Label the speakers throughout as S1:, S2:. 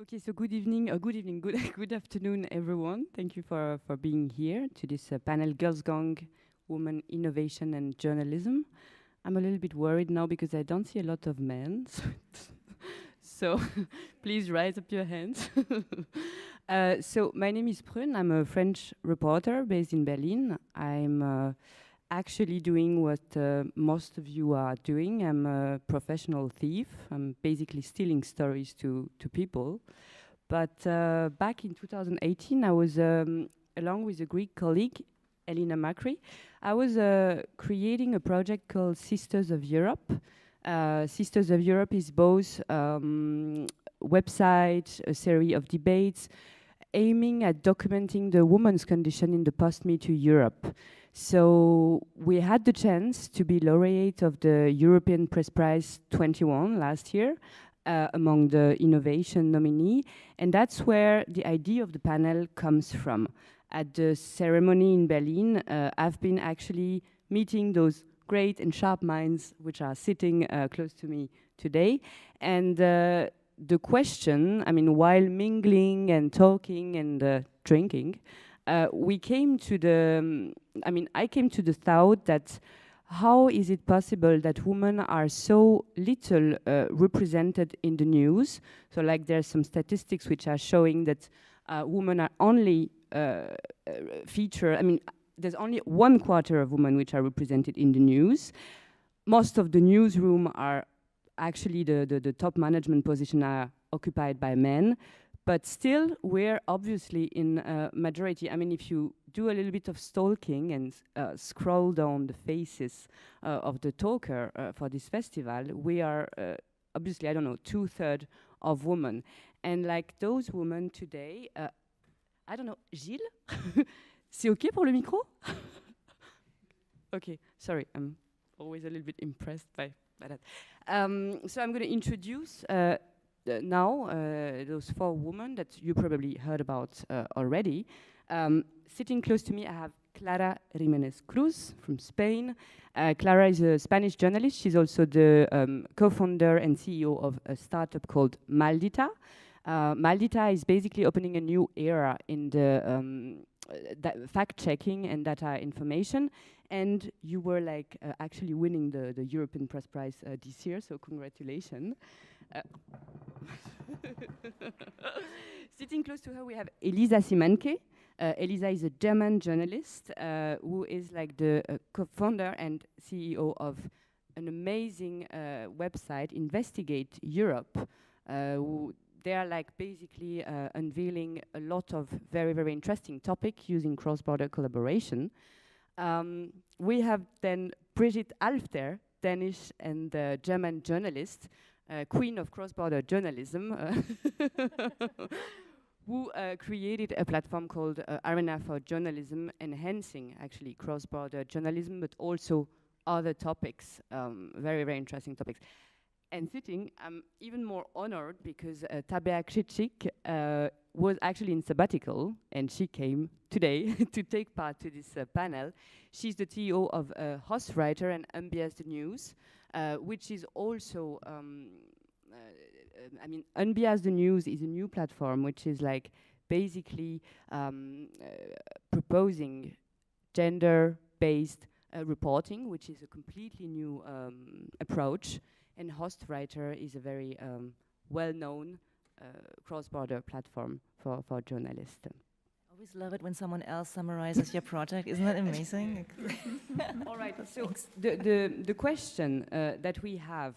S1: Okay, so good evening, good afternoon, everyone. Thank you for being here to this panel, Girls Gang, Women, Innovation and Journalism. I'm a little bit worried now because I don't see a lot of men. So please raise up your hands. So my name is Prune. I'm a French reporter based in Berlin. I'm actually doing what most of you are doing. I'm a professional thief. I'm basically stealing stories to people. But back in 2018, I was, along with a Greek colleague, Elina Makri, I was creating a project called Sisters of Europe. Sisters of Europe is both website, a series of debates, aiming at documenting the woman's condition in the post-MeToo Europe. So we had the chance to be laureate of the European Press Prize 21 last year, among the innovation nominee, and that's where the idea of the panel comes from. At the ceremony in Berlin, I've been actually meeting those great and sharp minds which are sitting close to me today, and the question, I mean, while mingling and talking and drinking, we came to the, I came to the thought that how is it possible that women are so little represented in the news? So like there's some statistics which are showing that women are only featured, there's only 1/4 of women which are represented in the news. Most of the newsroom are actually the top management position are occupied by men. But still, we're obviously in a majority. I mean, if you do a little bit of stalking and scroll down the faces of the talker for this festival, we are obviously, I don't know, 2/3 of women. And like those women today, I don't know, Gilles? C'est OK pour le micro? Okay, sorry, I'm always a little bit impressed by that. So I'm going to introduce now those 4 women that you probably heard about already. Sitting close to me, I have Clara Jiménez Cruz from Spain. Clara is a Spanish journalist. She's also the co-founder and CEO of a startup called Maldita. Maldita is basically opening a new era in the fact-checking and data information. And you were like actually winning the European Press Prize this year, so congratulations. Sitting close to her, we have Elisa Simanke. Elisa is a German journalist who is like the co-founder and CEO of an amazing website, Investigate Europe. They are like basically unveiling a lot of very, very interesting topics using cross-border collaboration. We have then Brigitte Alfter, Danish and German journalist, queen of cross-border journalism, who created a platform called Arena for Journalism, enhancing actually cross-border journalism, but also other topics, very, very interesting topics. And sitting, I'm even more honored because Tabea Krzyczyk was actually in sabbatical, and she came today to take part to this panel. She's the CEO of Hostwriters and Unbias News, which is also, Unbias News is a new platform which is like basically proposing gender-based reporting, which is a completely new approach. And Hostwriter is a very well-known cross-border platform for journalists.
S2: I always love it when someone else summarizes your project. Isn't that amazing?
S1: All right, so the question that we have,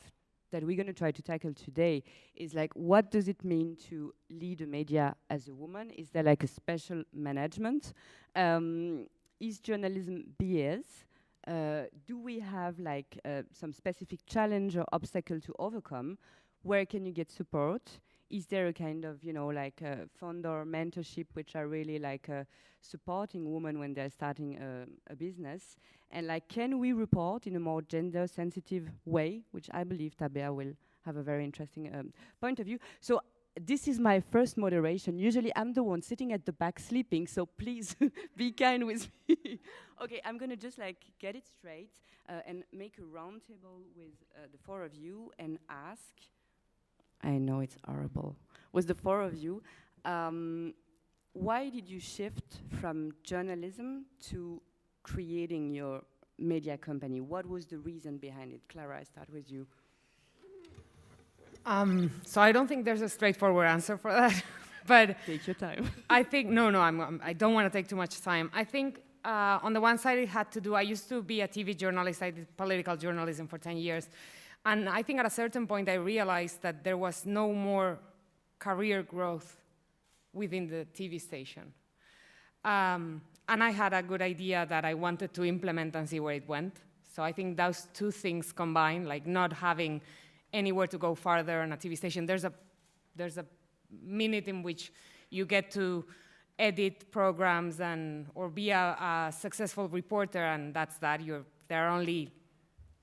S1: that we're going to try to tackle today, is like, what does it mean to lead a media as a woman? Is there like a special management? Is journalism BS? Do we have like some specific challenge or obstacle to overcome? Where can you get support? Is there a kind of, like fund or mentorship which are really like supporting women when they're starting a business? And like, can we report in a more gender sensitive way, which I believe Tabea will have a very interesting point of view. So this is my first moderation. Usually I'm the one sitting at the back sleeping, so please be kind with me. Okay, I'm gonna just like get it straight and make a round table with the 4 of you and ask I know it's horrible. Was the four of you. Why did you shift from journalism to creating your media company? What was the reason behind it? Clara, I start with you.
S3: So I don't think there's a straightforward answer for that, but
S1: take your time.
S3: I think I don't want to take too much time. I think on the one side it had to do. I used to be a TV journalist. I did political journalism for 10 years, and I think at a certain point I realized that there was no more career growth within the TV station, and I had a good idea that I wanted to implement and see where it went. So I think those two things combined, like not having anywhere to go farther on a TV station. There's a minute in which you get to edit programs or be a successful reporter, and that's that. There are only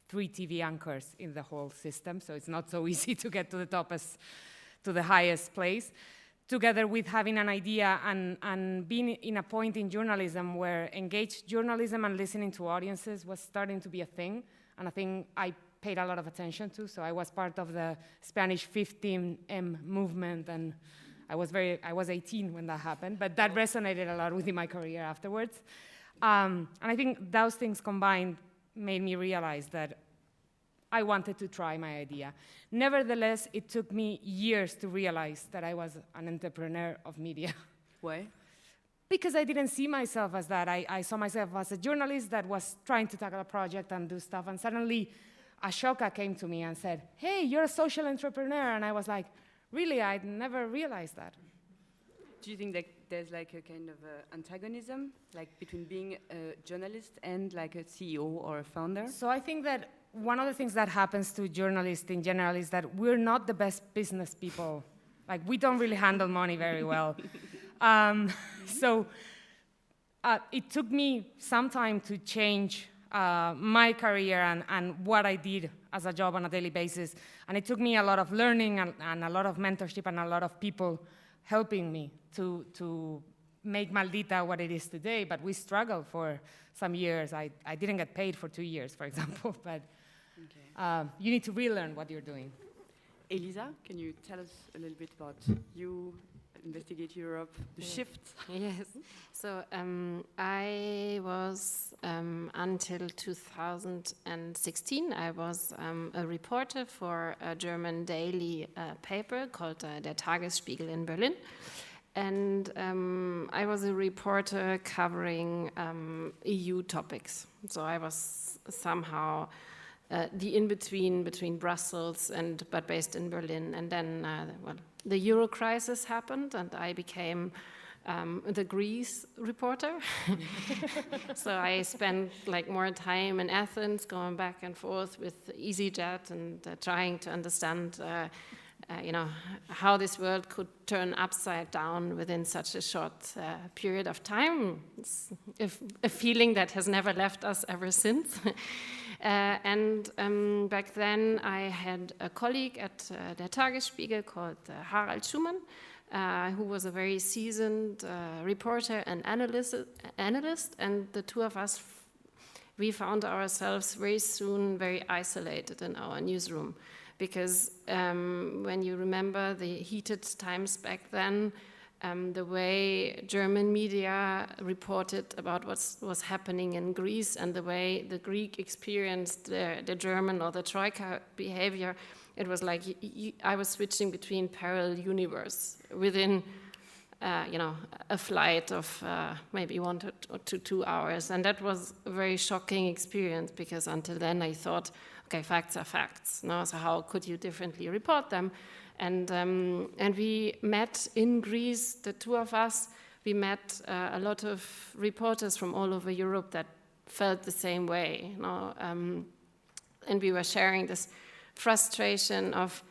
S3: 3 TV anchors in the whole system, so it's not so easy to get to the top to the highest place. Together with having an idea and being in a point in journalism where engaged journalism and listening to audiences was starting to be a thing, and a thing I paid a lot of attention to. So I was part of the Spanish 15M movement, and I was 18 when that happened, but that resonated a lot within my career afterwards. And I think those things combined made me realize that I wanted to try my idea. Nevertheless, it took me years to realize that I was an entrepreneur of media.
S1: Why?
S3: Because I didn't see myself as that. I saw myself as a journalist that was trying to tackle a project and do stuff, and suddenly Ashoka came to me and said, "Hey, you're a social entrepreneur," and I was like, really, I'd never realized that.
S1: Do you think that there's like a kind of antagonism, like between being a journalist and like a CEO or a founder?
S3: So I think that one of the things that happens to journalists in general is that we're not the best business people. Like, we don't really handle money very well. So it took me some time to change my career and what I did as a job on a daily basis. And it took me a lot of learning and a lot of mentorship and a lot of people helping me to make Maldita what it is today. But we struggled for some years. I didn't get paid for 2 years, for example. But you need to relearn what you're doing.
S1: Elisa, can you tell us a little bit about you, Investigate Europe, the shift?
S4: Yes. So I was, until 2016, I was a reporter for a German daily paper called Der Tagesspiegel in Berlin. And I was a reporter covering EU topics. So I was somehow the in-between between Brussels but based in Berlin. And then, the Euro crisis happened, and I became the Greece reporter. So I spent like more time in Athens, going back and forth with EasyJet and trying to understand, how this world could turn upside down within such a short period of time. It's a feeling that has never left us ever since. And back then I had a colleague at Der Tagesspiegel called Harald Schumann, who was a very seasoned reporter and analyst, and the two of us, we found ourselves very soon very isolated in our newsroom. Because when you remember the heated times back then, the way German media reported about what was happening in Greece and the way the Greek experienced the German or the Troika behavior, it was like I was switching between parallel universe within a flight of maybe 1 to 2 hours. And that was a very shocking experience, because until then I thought, okay, facts are facts. No? So how could you differently report them? And we met in Greece, the two of us. We met a lot of reporters from all over Europe that felt the same way. And we were sharing this frustration of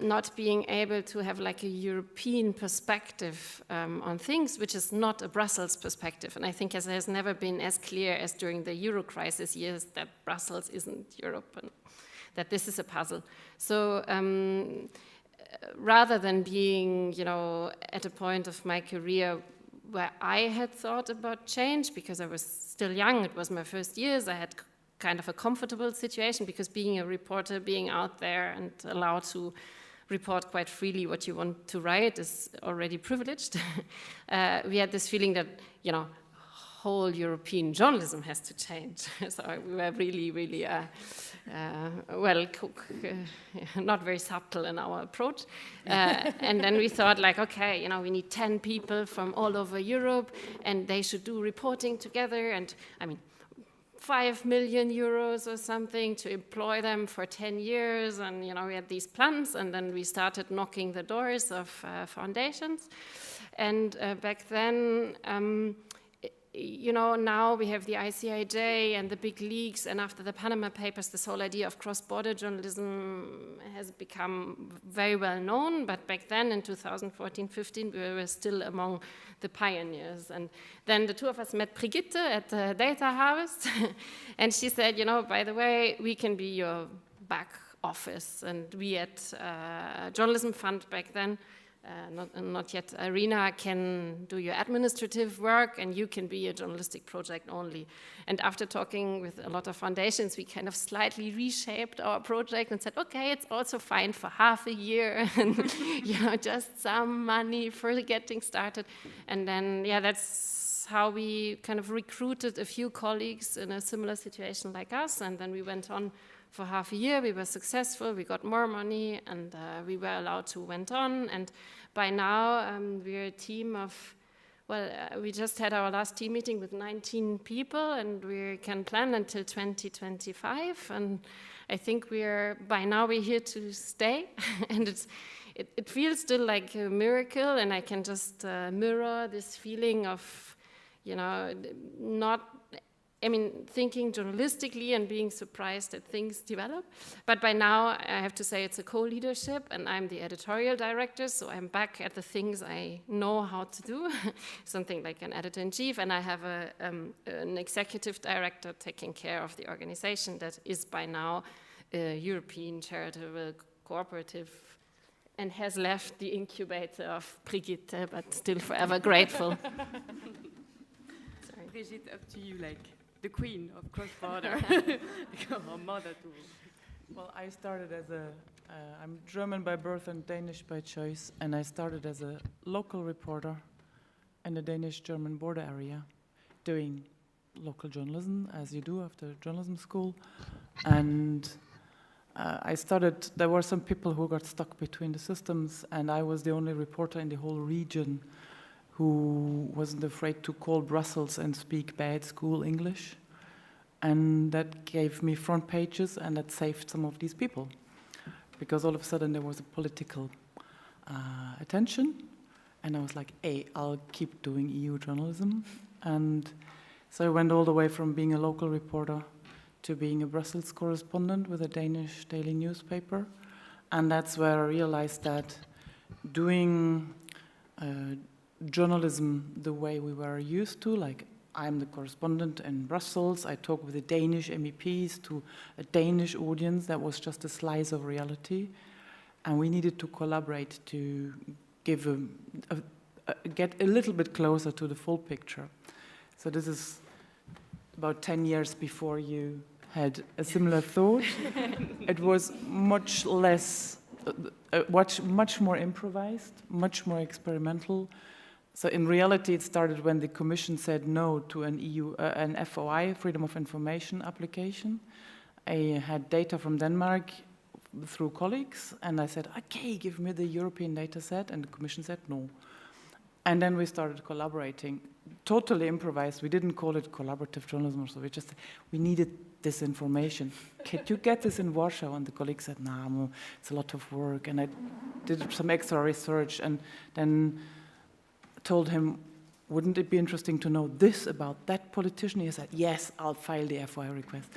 S4: not being able to have like a European perspective on things, which is not a Brussels perspective. And I think it has never been as clear as during the Euro crisis years that Brussels isn't Europe and that this is a puzzle. So rather than being, at a point of my career where I had thought about change, because I was still young, it was my first years, I had kind of a comfortable situation, because being a reporter, being out there and allowed to report quite freely what you want to write is already privileged. We had this feeling that, whole European journalism has to change. So we were really, not very subtle in our approach. And then we thought like, okay, we need 10 people from all over Europe and they should do reporting together. And I mean, 5 million euros or something to employ them for 10 years. And, we had these plans and then we started knocking the doors of foundations. And back then, now we have the ICIJ and the big leaks, and after the Panama Papers, this whole idea of cross-border journalism has become very well known, but back then in 2014-15, we were still among the pioneers. And then the two of us met Brigitte at the Data Harvest, and she said, by the way, we can be your back office, and we at Journalism Fund back then, not yet Irina, can do your administrative work and you can be a journalistic project only. And after talking with a lot of foundations, we kind of slightly reshaped our project and said, okay, it's also fine for half a year and just some money for getting started. And then, that's how we kind of recruited a few colleagues in a similar situation like us. And then we went on for half a year. We were successful, we got more money, and we were allowed to went on. And by now, we're a team of, we just had our last team meeting with 19 people, and we can plan until 2025. And I think by now we're here to stay. And it feels still like a miracle, and I can just mirror this feeling of, thinking journalistically and being surprised that things develop. But by now, I have to say it's a co-leadership, and I'm the editorial director, so I'm back at the things I know how to do, something like an editor-in-chief, and I have an executive director taking care of the organization that is by now a European charitable cooperative and has left the incubator of Brigitte, but still forever grateful. Sorry.
S1: Brigitte, up to you, the queen of cross-border, or mother too.
S5: Well, I started as I'm German by birth and Danish by choice, and I started as a local reporter in the Danish-German border area, doing local journalism, as you do after journalism school. And there were some people who got stuck between the systems, and I was the only reporter in the whole region who wasn't afraid to call Brussels and speak bad school English. And that gave me front pages, and that saved some of these people. Because all of a sudden there was a political attention, and I was like, hey, I'll keep doing EU journalism. And so I went all the way from being a local reporter to being a Brussels correspondent with a Danish daily newspaper. And that's where I realized that doing journalism the way we were used to, like I'm the correspondent in Brussels, I talk with the Danish MEPs to a Danish audience, that was just a slice of reality. And we needed to collaborate to give get a little bit closer to the full picture. So this is about 10 years before you had a similar thought. It was much less, much more improvised, much more experimental. So in reality, it started when the Commission said no to an FOI, Freedom of Information application. I had data from Denmark through colleagues, and I said, okay, give me the European data set, and the Commission said no. And then we started collaborating, totally improvised. We didn't call it collaborative journalism, so we needed this information. Can you get this in Warsaw? And the colleague said, no, it's a lot of work. And I did some extra research, and then told him, wouldn't it be interesting to know this about that politician? He said, yes, I'll file the FOI request.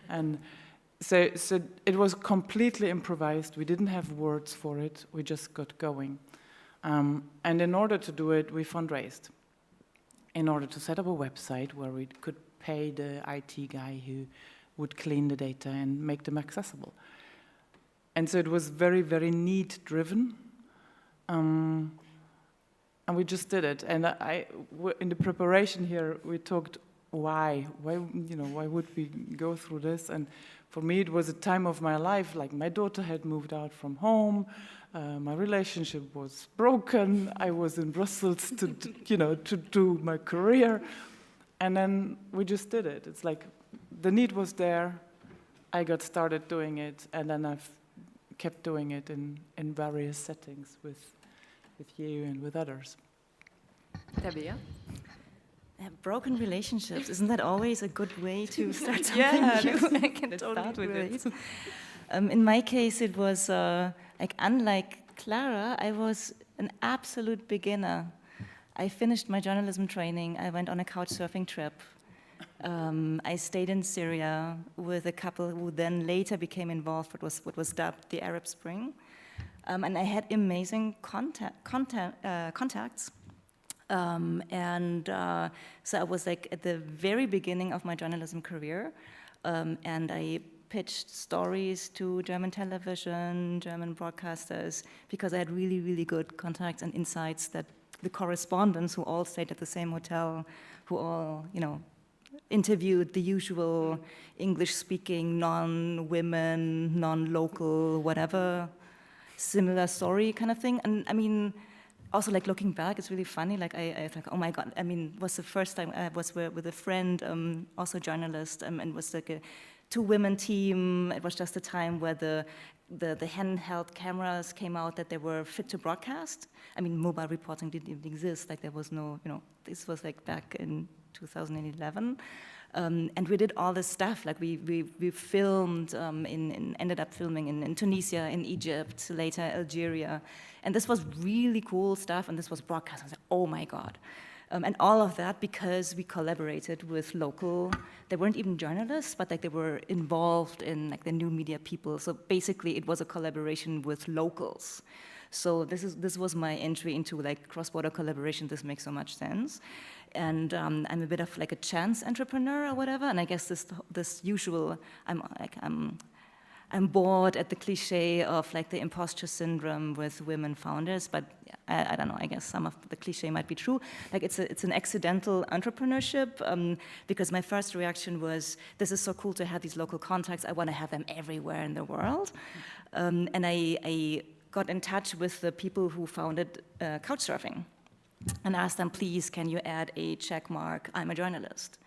S5: And so it was completely improvised. We didn't have words for it. We just got going. And in order to do it, we fundraised in order to set up a website where we could pay the IT guy who would clean the data and make them accessible. And so it was very, very need-driven. And we just did it. And in the preparation here, we talked why would we go through this? And for me, it was a time of my life, like my daughter had moved out from home, my relationship was broken, I was in Brussels to do my career, and then we just did it. It's like the need was there, I got started doing it, and then I've kept doing it in various settings with you and with others.
S1: Tabea?
S2: Broken relationships, isn't that always a good way to start something new? I can totally relate. In my case, it was, unlike Clara, I was an absolute beginner. I finished my journalism training, I went on a couch surfing trip. I stayed in Syria with a couple who then later became involved with what was dubbed the Arab Spring. And I had amazing contacts. So I was like at the very beginning of my journalism career, and I pitched stories to German television, German broadcasters, because I had really, really good contacts and insights that the correspondents who all stayed at the same hotel, who all, interviewed the usual English-speaking, non-women, non-local, whatever, similar story kind of thing. And I mean, also, like, looking back, it's really funny. Like, I was like, oh my God, I mean, it was the first time I was with a friend, also a journalist, and it was like a two-women team. It was just a time where the handheld cameras came out that they were fit to broadcast. I mean, mobile reporting didn't even exist. Like, there was no, this was like back in 2011. And we did all this stuff, like we filmed, ended up filming in Tunisia, in Egypt, later Algeria. And this was really cool stuff, and this was broadcast. I was like, oh my God. And all of that because we collaborated with local, they weren't even journalists, but like they were involved in like the new media people. So basically it was a collaboration with locals. So this was my entry into like cross-border collaboration. This makes so much sense. And I'm a bit of like a chance entrepreneur or whatever. And I guess this usual, I'm bored at the cliche of like the imposter syndrome with women founders, but I don't know, I guess some of the cliche might be true. Like it's an accidental entrepreneurship because my first reaction was, this is so cool to have these local contacts. I want to have them everywhere in the world. And I got in touch with the people who founded Couchsurfing and asked them, please, can you add a check mark, I'm a journalist?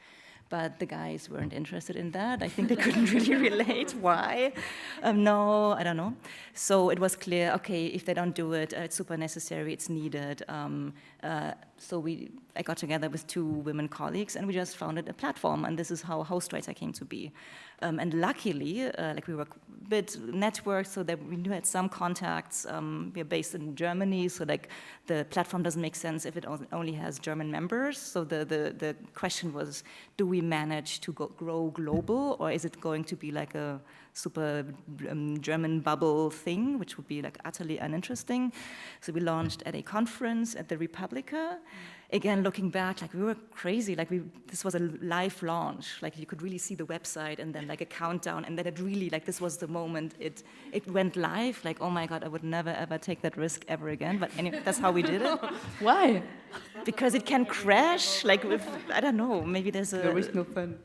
S2: But the guys weren't interested in that. I think they couldn't really relate. Why? No, I don't know. So it was clear, okay, if they don't do it, it's super necessary, it's needed. So I got together with two women colleagues and we just founded a platform, and this is how Hostwriters came to be. And luckily, like we were a bit networked so that we had some contacts. We're based in Germany, so like the platform doesn't make sense if it only has German members. So the question was, do we manage to grow global, or is it going to be like a super German bubble thing, which would be like utterly uninteresting? So we launched at a conference at the Republica. Again, looking back, like we were crazy. Like this was a live launch. Like you could really see the website and then like a countdown, and then it really like this was the moment it went live. Like, oh my God, I would never ever take that risk ever again. But anyway, that's how we did it.
S1: Why?
S2: Because it can crash. Like I don't know. Maybe there's
S1: there is no fun.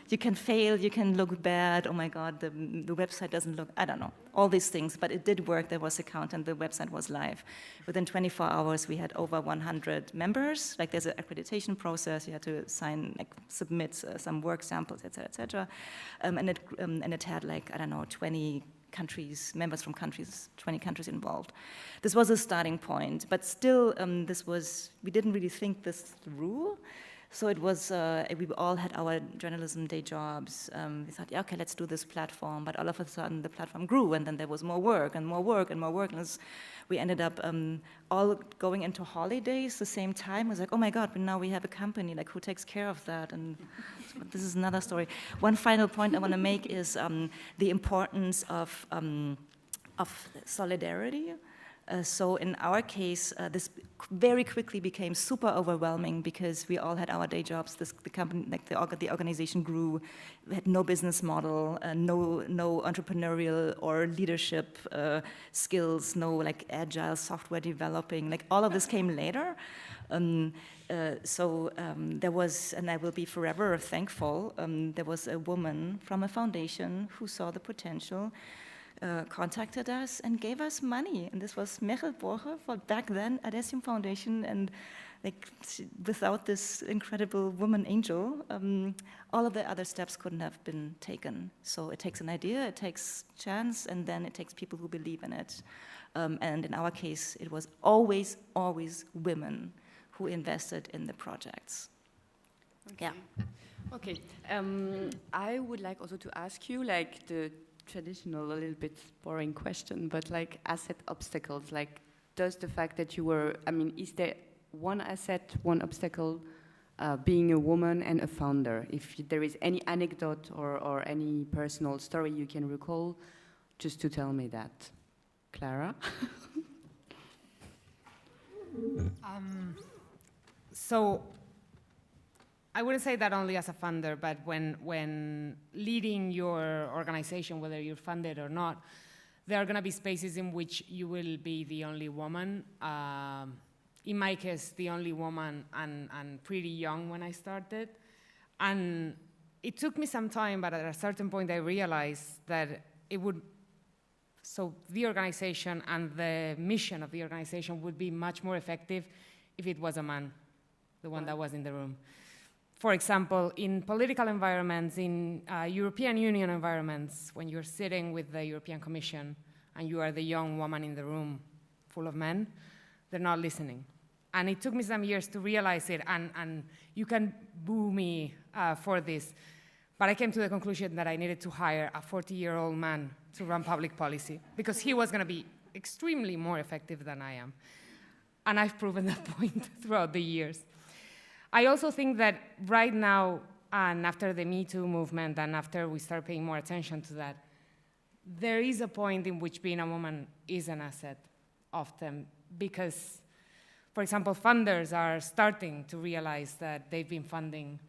S2: You can fail, you can look bad, oh my God, the website doesn't look, I don't know, all these things, but it did work, there was a count and the website was live. Within 24 hours, we had over 100 members, like there's an accreditation process, you had to submit some work samples, et cetera. And it had like, I don't know, 20 countries, members from countries, 20 countries involved. This was a starting point, but still we didn't really think this through. So it was, we all had our journalism day jobs. We thought, yeah, okay, let's do this platform. But all of a sudden, the platform grew, and then there was more work and more work and more work. And we ended up all going into holidays the same time. It was like, oh my God, but now we have a company. Like, who takes care of that? And this is another story. One final point I want to make is the importance of solidarity. So in our case, this very quickly became super overwhelming because we all had our day jobs. The company, like the organization grew. We had no business model, no entrepreneurial or leadership skills, no like agile software developing. Like all of this came later. There was, and I will be forever thankful, there was a woman from a foundation who saw the potential, contacted us and gave us money. And this was Merel Borge for back then Adesium Foundation. And like without this incredible woman angel, all of the other steps couldn't have been taken. So it takes an idea, it takes chance, and then it takes people who believe in it. And in our case, it was always women who invested in the projects.
S1: Okay.
S2: Yeah.
S1: Okay. I would like also to ask you, like the traditional, a little bit boring question, but like asset obstacles. Like, does the fact that you were, I mean, is there one asset, one obstacle, being a woman and a founder? If there is any anecdote or any personal story you can recall, just to tell me that. Clara?
S3: So I wouldn't say that only as a funder, but when leading your organization, whether you're funded or not, there are going to be spaces in which you will be the only woman. In my case, the only woman and pretty young when I started. And it took me some time, but at a certain point I realized that so the organization and the mission of the organization would be much more effective if it was a man, the one that was in the room. For example, in political environments, in European Union environments, when you're sitting with the European Commission and you are the young woman in the room full of men, they're not listening. And it took me some years to realize it, and you can boo me for this, but I came to the conclusion that I needed to hire a 40-year-old man to run public policy because he was going to be extremely more effective than I am. And I've proven that point throughout the years. I also think that right now, and after the MeToo movement, and after we start paying more attention to that, there is a point in which being a woman is an asset often because, for example, funders are starting to realize that they've been funding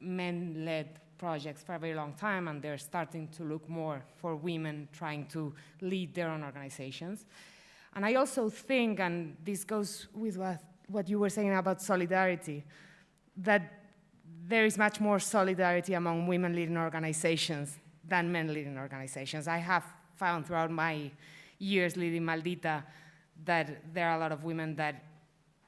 S3: men-led projects for a very long time, and they're starting to look more for women trying to lead their own organizations. And I also think, and this goes with what you were saying about solidarity, that there is much more solidarity among women leading organizations than men leading organizations. I have found throughout my years leading Maldita that there are a lot of women that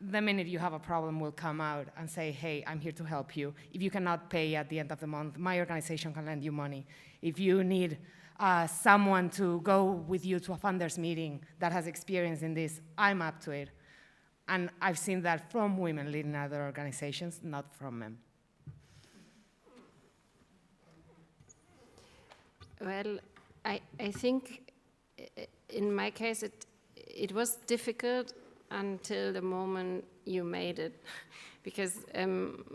S3: the minute you have a problem will come out and say, hey, I'm here to help you. If you cannot pay at the end of the month, my organization can lend you money. If you need someone to go with you to a funders meeting that has experience in this, I'm up to it. And I've seen that from women leading other organizations, not from men.
S4: Well, I think in my case it was difficult until the moment you made it. Because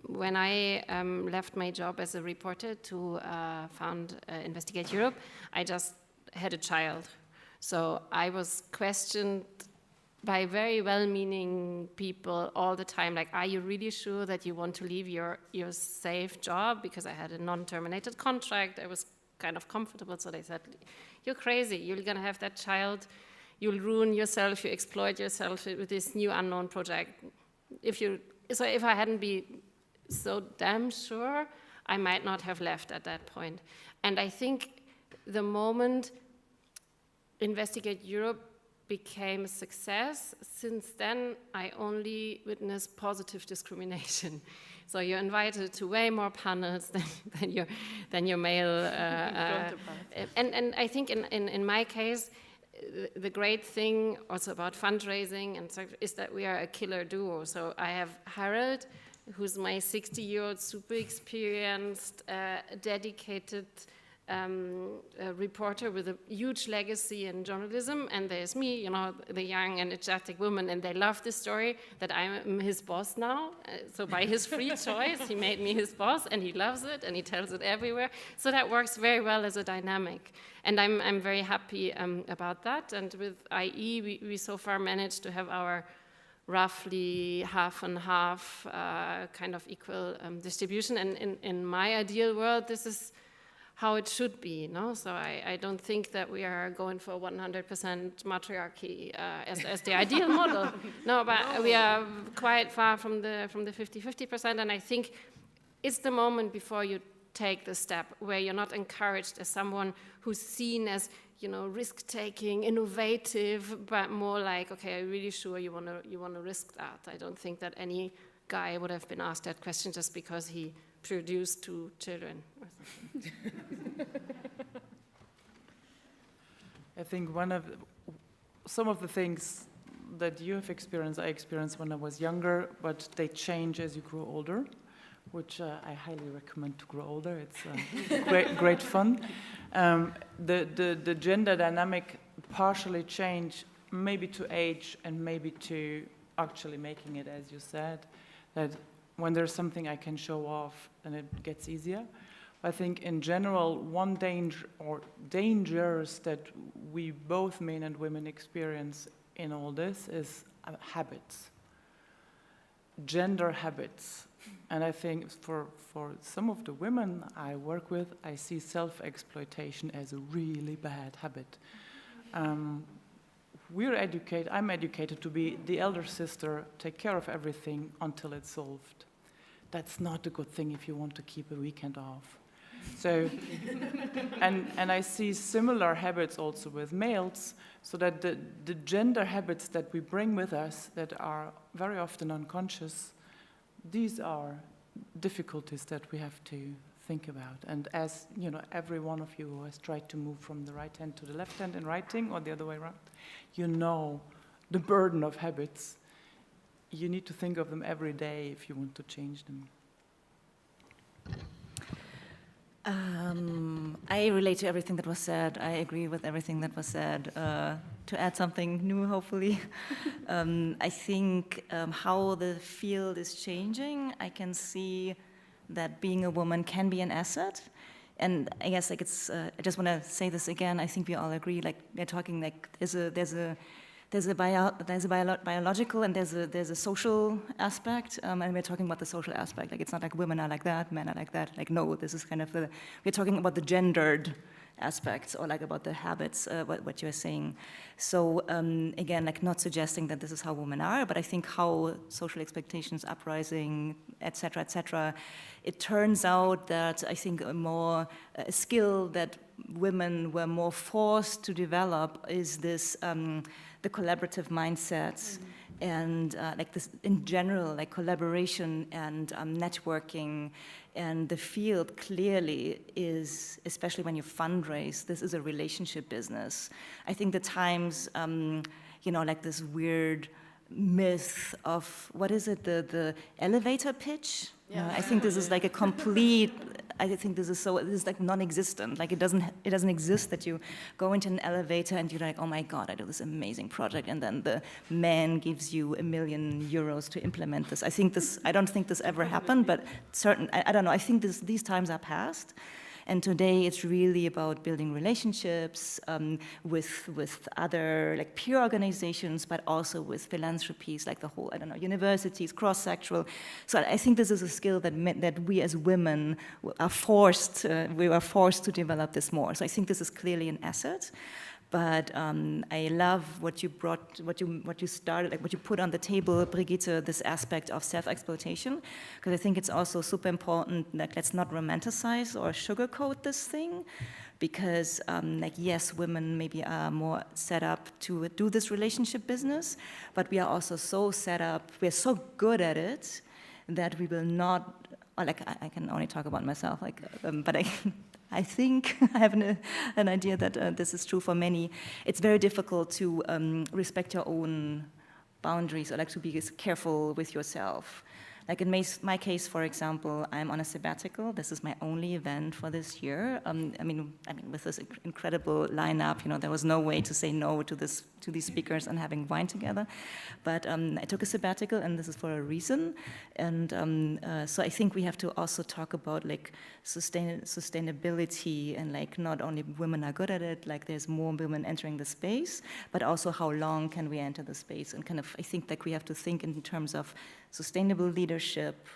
S4: when I left my job as a reporter to found Investigate Europe, I just had a child. So I was questioned by very well-meaning people all the time, like, are you really sure that you want to leave your safe job? Because I had a non-terminated contract. I was kind of comfortable, so they said, you're crazy. You're going to have that child. You'll ruin yourself. You exploit yourself with this new unknown project. So if I hadn't been so damn sure, I might not have left at that point. And I think the moment Investigate Europe became a success, since then I only witnessed positive discrimination. So you're invited to way more panels than your male. And I think in my case, the great thing also about fundraising and so is that we are a killer duo. So I have Harold, who's my 60-year-old super experienced, dedicated a reporter with a huge legacy in journalism, and there's me, you know, the young, energetic woman, and they love this story that I'm his boss now. So by his free choice, he made me his boss, and he loves it, and he tells it everywhere. So that works very well as a dynamic, and I'm very happy about that. And with IE, we so far managed to have our roughly half and half kind of equal distribution, and in my ideal world, this is how it should be, no? So I don't think that we are going for 100% matriarchy as the ideal model. No, but we are quite far from the 50-50%, and I think it's the moment before you take the step where you're not encouraged as someone who's seen as, you know, risk-taking, innovative, but more like, okay, are you really sure you want to risk that? I don't think that any guy would have been asked that question just because he produced 2 children or something.
S5: I think some of the things that you have experienced, I experienced when I was younger, but they change as you grow older, which I highly recommend to grow older. It's great fun. The gender dynamic partially change, maybe to age and maybe to actually making it, as you said, that when there's something I can show off, then it gets easier. I think in general, one danger or dangers that we both men and women experience in all this is habits, gender habits. And I think for some of the women I work with, I see self-exploitation as a really bad habit. I'm educated to be the elder sister, take care of everything until it's solved. That's not a good thing if you want to keep a weekend off. So, and I see similar habits also with males, so that the gender habits that we bring with us that are very often unconscious, these are difficulties that we have to think about. And as you know, every one of you who has tried to move from the right hand to the left hand in writing or the other way around, you know the burden of habits. You need to think of them every day if you want to change them.
S2: I relate to everything that was said. I agree with everything that was said. To add something new, hopefully, I think how the field is changing, I can see that being a woman can be an asset. And I guess like it's, I just want to say this again, I think we all agree, like we're talking like there's a biological and there's a social aspect, and we're talking about the social aspect. Like it's not like women are like that, men are like that. Like no, this is kind of we're talking about the gendered aspects or like about the habits, what you're saying. So again, like not suggesting that this is how women are, but I think how social expectations, uprising, et cetera, it turns out that I think a skill that women were more forced to develop is this the collaborative mindsets and like this in general, like collaboration and networking. And the field clearly is, especially when you fundraise, this is a relationship business. I think the Times, you know, like this weird myth of, what is it, the elevator pitch? Yeah. I think this is like a complete, I think this is like non-existent. Like it doesn't exist that you go into an elevator and you're like, oh my God, I do this amazing project, and then the man gives you €1 million to implement this. I don't think this ever happened, but I don't know, I think these times are past. And today it's really about building relationships with other like peer organizations, but also with philanthropies, like the whole, I don't know, universities, cross-sectoral. So I think this is a skill that we as women are forced to develop this more. So I think this is clearly an asset. But I love what you started, like what you put on the table, Brigitte, this aspect of self-exploitation, because I think it's also super important that let's not romanticize or sugarcoat this thing, because like yes, women maybe are more set up to do this relationship business, but we are also so set up, we're so good at it that we will not, or like I can only talk about myself, like, but I think I have an idea that this is true for many. It's very difficult to respect your own boundaries or like to be careful with yourself. Like in my case, for example, I'm on a sabbatical. This is my only event for this year. I mean, with this incredible lineup, you know, there was no way to say no to these speakers and having wine together. But I took a sabbatical, and this is for a reason. And so I think we have to also talk about like sustainability, and like not only women are good at it, like there's more women entering the space, but also how long can we enter the space, and kind of I think like we have to think in terms of sustainable leadership,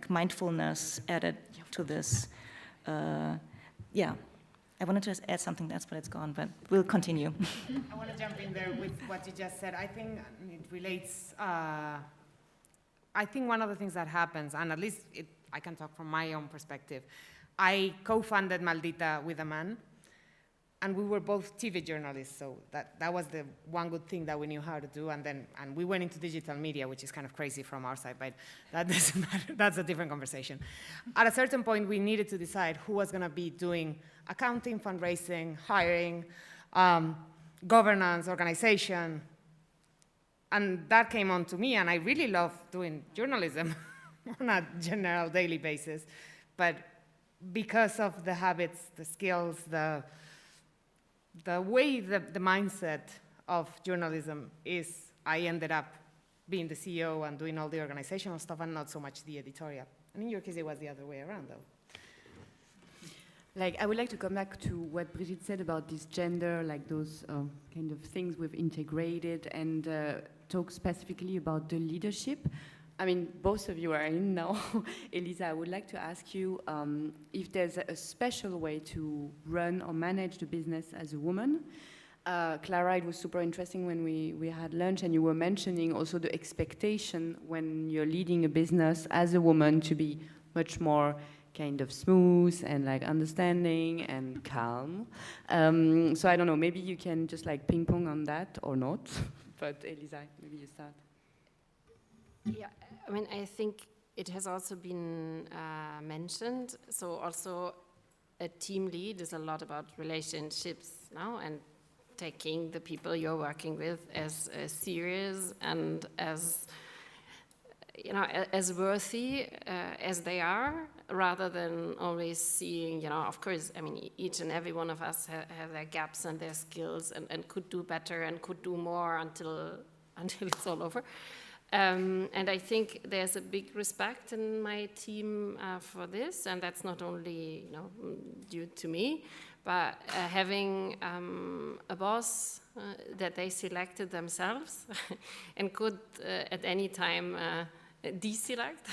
S2: mindfulness added to this. Yeah, I wanted to add something else, but it's gone, but we'll continue.
S3: I want to jump in there with what you just said. I think it relates, I think one of the things that happens, and at least I can talk from my own perspective, I co-funded Maldita with a man, and we were both TV journalists, so that was the one good thing that we knew how to do, and we went into digital media, which is kind of crazy from our side, but that doesn't matter. That's a different conversation. At a certain point, we needed to decide who was going to be doing accounting, fundraising, hiring, governance, organization, and that came on to me, and I really love doing journalism on a general daily basis, but because of the habits, the skills, the way the mindset of journalism is, I ended up being the CEO and doing all the organizational stuff and not so much the editorial. And in your case, it was the other way around, though.
S1: Like, I would like to come back to what Brigitte said about this gender, like those kind of things we've integrated, and talk specifically about the leadership. I mean, both of you are in now. Elisa, I would like to ask you if there's a special way to run or manage the business as a woman. Clara, it was super interesting when we had lunch, and you were mentioning also the expectation when you're leading a business as a woman to be much more kind of smooth and like understanding and calm. So I don't know, maybe you can just like ping pong on that or not. But Elisa, maybe you start.
S4: Yeah, I mean, I think it has also been mentioned. So also a team lead is a lot about relationships now, and taking the people you're working with as serious and as, you know, as worthy as they are, rather than always seeing, you know, of course, I mean, each and every one of us have their gaps and their skills and could do better and could do more until it's all over. And I think there's a big respect in my team for this, and that's not only, you know, due to me, but having a boss that they selected themselves and could at any time deselect,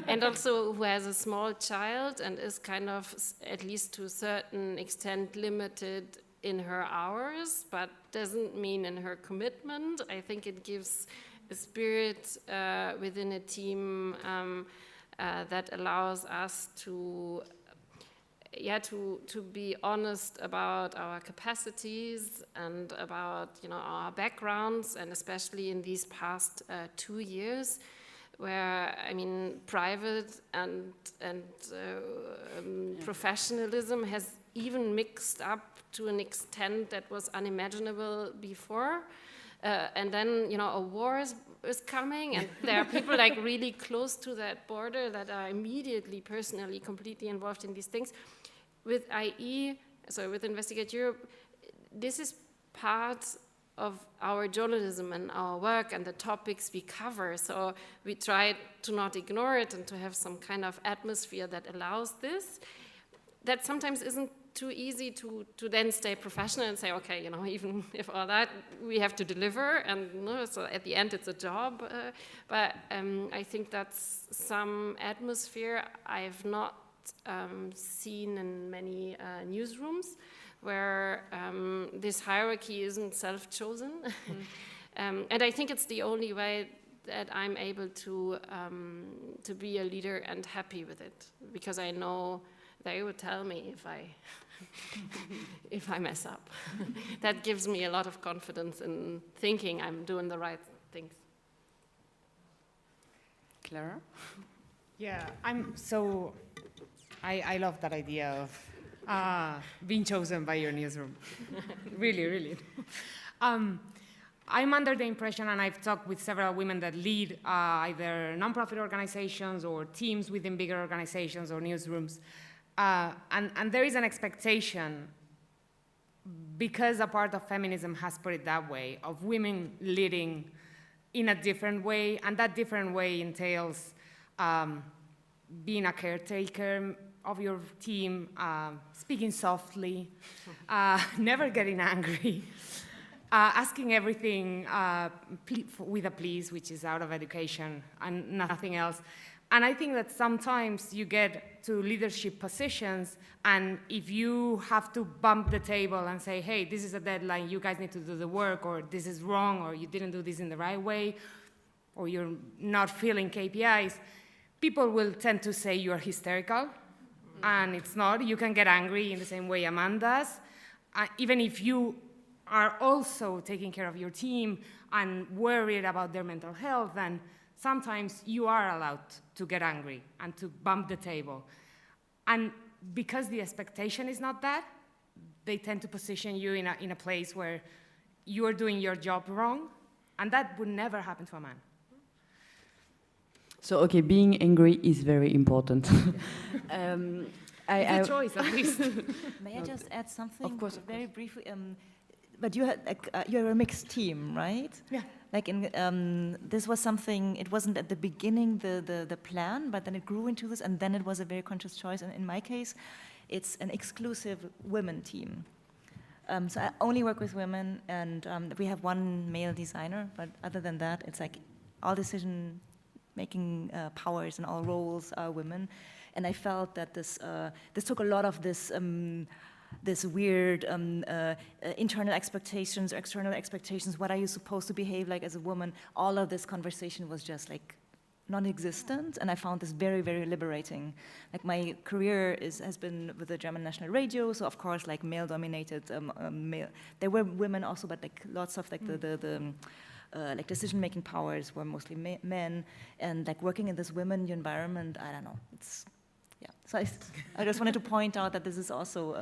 S4: and also who has a small child and is kind of, at least to a certain extent, limited in her hours, but doesn't mean in her commitment. I think it gives a spirit within a team that allows us to be honest about our capacities and about, you know, our backgrounds, and especially in these past 2 years, where, I mean, private and professionalism has even mixed up to an extent that was unimaginable before. And then, you know, a war is coming, and there are people like really close to that border that are immediately, personally, completely involved in these things. With with Investigate Europe, this is part of our journalism and our work and the topics we cover. So we try to not ignore it and to have some kind of atmosphere that allows this. That sometimes isn't too easy to then stay professional and say, okay, you know, even if all that, we have to deliver, and you know, so at the end it's a job. But I think that's some atmosphere I've not seen in many newsrooms, where this hierarchy isn't self-chosen. And I think it's the only way that I'm able to be a leader and happy with it, because I know they would tell me if I mess up. That gives me a lot of confidence in thinking I'm doing the right things.
S1: Clara?
S3: Yeah, I love that idea of being chosen by your newsroom. Really, really. I'm under the impression, and I've talked with several women that lead either nonprofit organizations or teams within bigger organizations or newsrooms, and there is an expectation, because a part of feminism has put it that way, of women leading in a different way, and that different way entails being a caretaker of your team, speaking softly, never getting angry, asking everything with a please, which is out of education and nothing else. And I think that sometimes you get to leadership positions, and if you have to bump the table and say, hey, this is a deadline, you guys need to do the work, or this is wrong, or you didn't do this in the right way, or you're not filling KPIs, people will tend to say you're hysterical, and it's not. You can get angry in the same way a man does, even if you are also taking care of your team and worried about their mental health, then sometimes you are allowed to get angry and to bump the table. And because the expectation is not that, they tend to position you in a place where you are doing your job wrong, and that would never happen to a man.
S1: So, okay, being angry is very important.
S3: It's a choice, at least.
S2: May I just add something?
S1: Of course.
S2: Very briefly. But you had you're a mixed team, right?
S3: Yeah.
S2: Like this was something. It wasn't at the beginning the plan, but then it grew into this, and then it was a very conscious choice. And in my case, it's an exclusive women team. So I only work with women, and we have one male designer. But other than that, it's like all decision-making powers and all roles are women. And I felt that this took a lot of this weird internal expectations or external expectations. What are you supposed to behave like as a woman? All of this conversation was just like non-existent, and I found this very, very liberating. Like my career has been with the German national radio, so of course like male-dominated. There were women also, but like lots of like like decision-making powers were mostly men, and like working in this women environment, I don't know. Yeah, so I just wanted to point out that this is also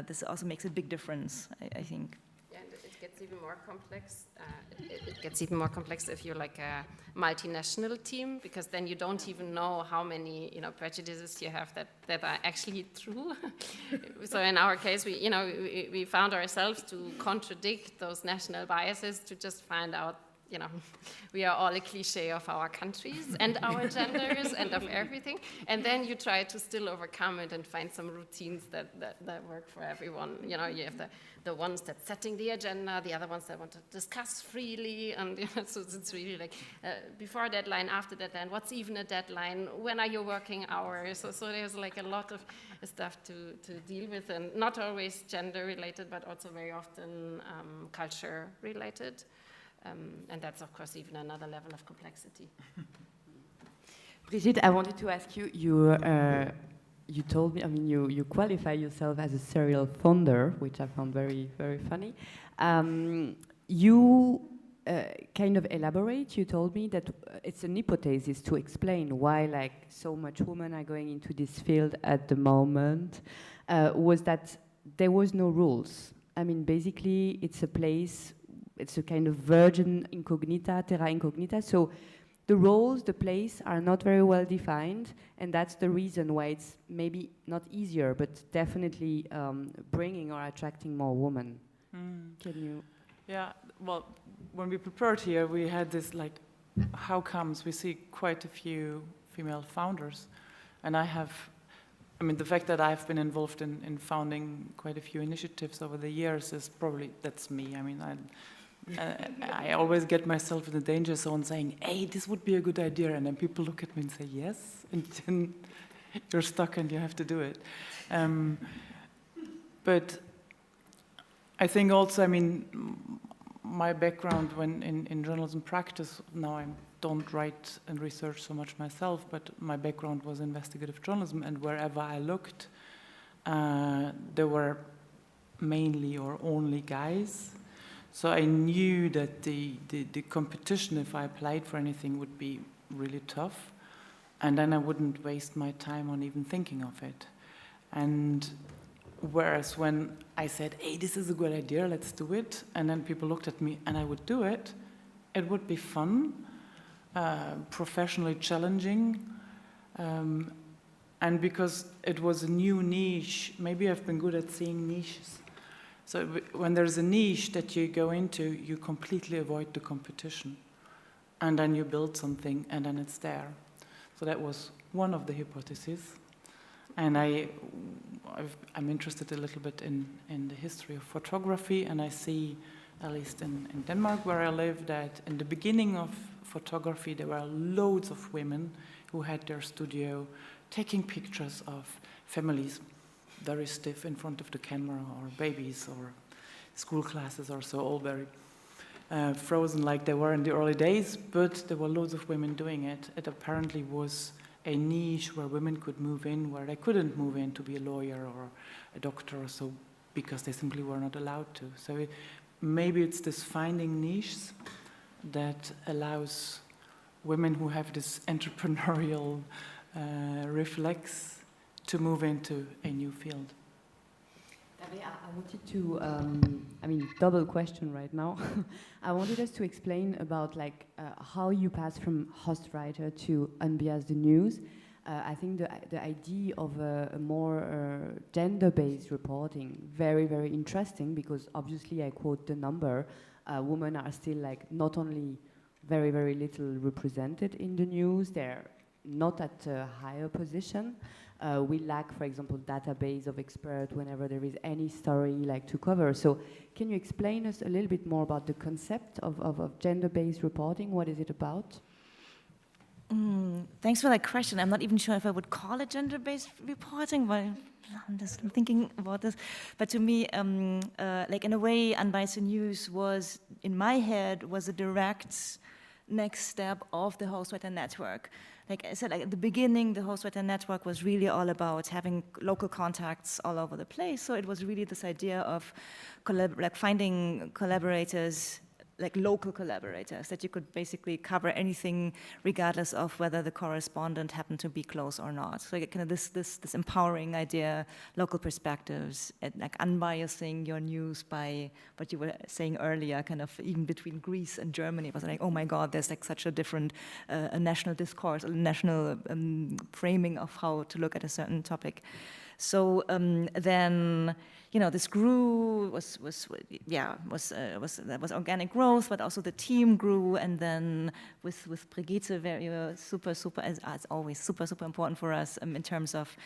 S2: this also makes a big difference, I think.
S4: Yeah, and it gets even more complex. It gets even more complex if you're like a multinational team, because then you don't even know how many prejudices you have that are actually true. So in our case, we found ourselves to contradict those national biases to just find out. We are all a cliche of our countries and our genders and of everything. And then you try to still overcome it and find some routines that work for everyone. You have the ones that's setting the agenda, the other ones that want to discuss freely. And so it's really like before deadline, after deadline, what's even a deadline? When are your working hours? So there's like a lot of stuff to deal with, and not always gender related, but also very often culture related. And that's, of course, even another level of complexity.
S1: Brigitte, I wanted to ask you, you told me, you qualify yourself as a serial founder, which I found very, very funny. You kind of elaborate, you told me that it's an hypothesis to explain why like so much women are going into this field at the moment, was that there was no rules. Basically, it's a place. It's a kind of virgin incognita, terra incognita. So the roles, the place are not very well defined, and that's the reason why it's maybe not easier, but definitely bringing or attracting more women. Can you?
S5: Yeah, well, when we prepared here, we had this like, how comes we see quite a few female founders, and the fact that I've been involved in founding quite a few initiatives over the years is probably, that's me. I always get myself in the danger zone saying, hey, this would be a good idea, and then people look at me and say yes, and then you're stuck and you have to do it. But I think also, my background when in journalism practice, now I don't write and research so much myself, but my background was investigative journalism, and wherever I looked, there were mainly or only guys. So I knew that the competition, if I applied for anything, would be really tough, and then I wouldn't waste my time on even thinking of it. And Whereas when I said, hey, this is a good idea, let's do it, and then people looked at me and I would do it, it would be fun, professionally challenging, and because it was a new niche, maybe I've been good at seeing niches. So when there's a niche that you go into, you completely avoid the competition. And then you build something, and then it's there. So that was one of the hypotheses. And I'm interested a little bit in the history of photography, and I see, at least in Denmark where I live, that in the beginning of photography there were loads of women who had their studio taking pictures of families very stiff in front of the camera, or babies, or school classes, or so, all very frozen like they were in the early days, but there were loads of women doing it. It apparently was a niche where women could move in, where they couldn't move in to be a lawyer or a doctor or so, because they simply were not allowed to. So maybe it's this finding niches that allows women who have this entrepreneurial reflex to move into a new field.
S1: I wanted to, double question right now. I wanted us to explain about how you pass from Hostwriter to Unbias the News. I think the idea of a more gender-based reporting, very, very interesting, because obviously I quote the number, women are still not only very, very little represented in the news, they're not at a higher position. We lack, for example, database of experts whenever there is any story to cover. So can you explain us a little bit more about the concept of gender-based reporting? What is it about?
S2: Thanks for that question. I'm not even sure if I would call it gender-based reporting, but I'm just thinking about this. But to me, in a way, Unbiased News was, in my head, was a direct next step of the Hostwriter network. Like I said, at the beginning, the Hostwriter network was really all about having local contacts all over the place. So it was really this idea of finding collaborators, local collaborators, that you could basically cover anything regardless of whether the correspondent happened to be close or not. So kind of this empowering idea, local perspectives, and unbiasing your news by what you were saying earlier, kind of even between Greece and Germany. It was oh my God, there's such a different a national discourse, a national framing of how to look at a certain topic. So then, this grew, was organic growth, but also the team grew, and then with Brigitte, very super, as always, super important for us in terms of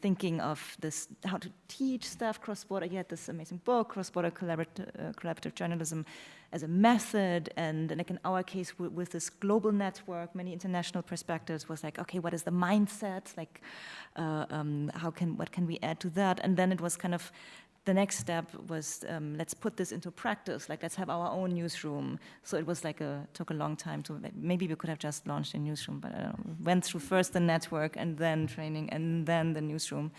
S2: thinking of this, how to teach stuff cross-border. You had this amazing book, Cross-Border Collaborative Journalism, as a method, and in our case, with this global network, many international perspectives, was okay, what is the mindset? What can we add to that? And then it was kind of, the next step was, let's put this into practice, let's have our own newsroom. So it was took a long time to, maybe we could have just launched a newsroom, but I don't know, went through first the network and then training and then the newsroom.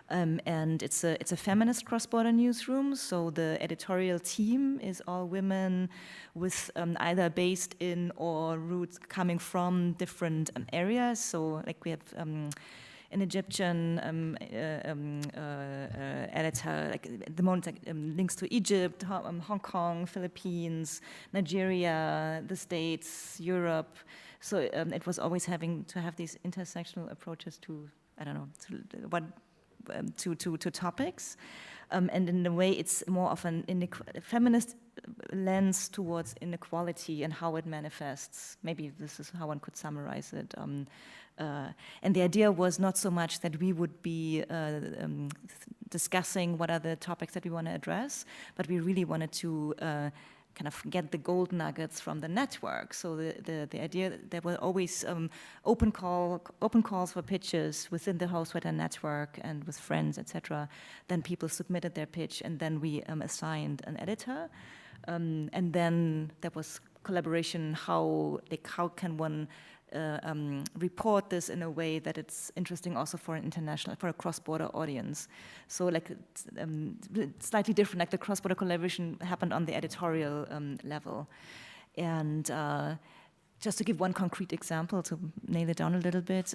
S2: And it's a feminist cross-border newsroom, so the editorial team is all women with either based in or roots coming from different areas. So we have an Egyptian editor, at the moment, links to Egypt, Hong Kong, Philippines, Nigeria, the States, Europe. So it was always having to have these intersectional approaches to, I don't know, to topics. And in a way, it's more of a feminist lens towards inequality and how it manifests. Maybe this is how one could summarize it. And the idea was not so much that we would be discussing what are the topics that we want to address, but we really wanted to kind of get the gold nuggets from the network. So the idea, there were always open calls for pitches within the Hostwriter network and with friends, etc. Then people submitted their pitch, and then we assigned an editor. And then there was collaboration. How can one report this in a way that it's interesting also for a cross-border audience? So slightly different, the cross-border collaboration happened on the editorial level. And just to give one concrete example to nail it down a little bit,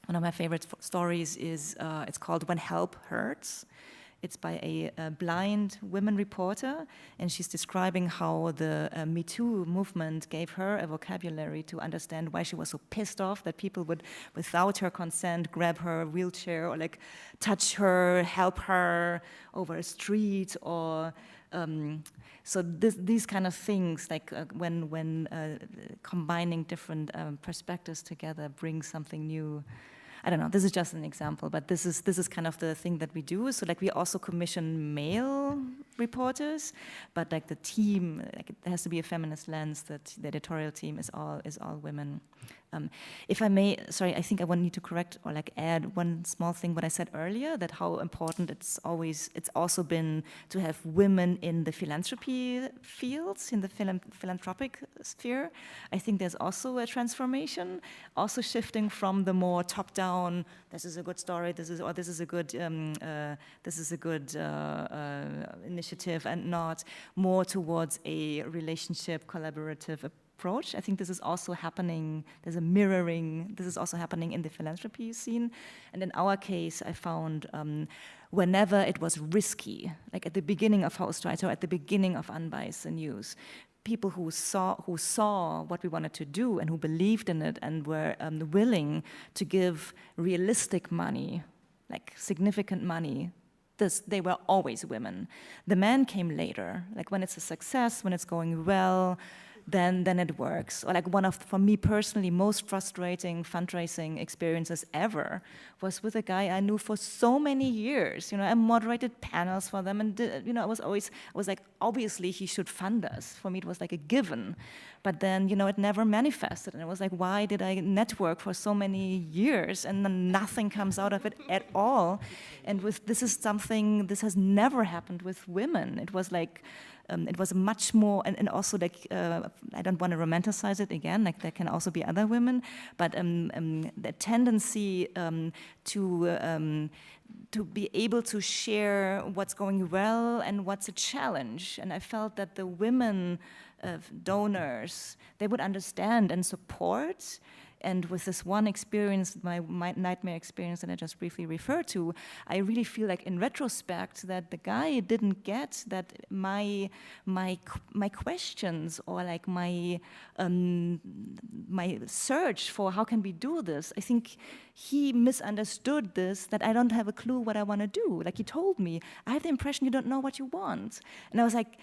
S2: one of my favorite stories is, it's called When Help Hurts. It's by a blind women reporter, and she's describing how the MeToo movement gave her a vocabulary to understand why she was so pissed off that people would, without her consent, grab her wheelchair or like touch her, help her over a street, or so these kind of things, like when combining different perspectives together brings something new. I don't know, this is just an example, but this is kind of the thing that we do. So like we also commission male reporters, but like the team, like it has to be a feminist lens, that the editorial team is all women. If I may, sorry, I think I need to correct or like add one small thing what I said earlier, that how important it's also been to have women in the philanthropy fields, in the philanthropic sphere. I think there's also a transformation, also shifting from the more top-down, this is a good story, this is a good initiative, and not more towards a relationship, collaborative approach. I think this is also happening, there's a mirroring, this is also happening in the philanthropy scene. And in our case, I found whenever it was risky, like at the beginning of Hostwriters, at the beginning of Unbias, the news, people who saw what we wanted to do and who believed in it and were willing to give realistic money, like significant money, they were always women. The men came later, like when it's a success, when it's going well, then it works. Or like one of, for me personally, most frustrating fundraising experiences ever was with a guy I knew for so many years. You know, I moderated panels for them, and I was like, obviously he should fund us. For me, it was like a given. But then, it never manifested, and I was like, why did I network for so many years and then nothing comes out of it at all? And this has never happened with women. It was like, it was much more, and also like, I don't want to romanticize it again, like there can also be other women, but the tendency to be able to share what's going well and what's a challenge. And I felt that the women donors, they would understand and support. And with this one experience, my nightmare experience that I just briefly referred to, I really feel like in retrospect that the guy didn't get that my questions or like my search for how can we do this, I think he misunderstood this, that I don't have a clue what I want to do. Like he told me, I have the impression you don't know what you want. And I was like,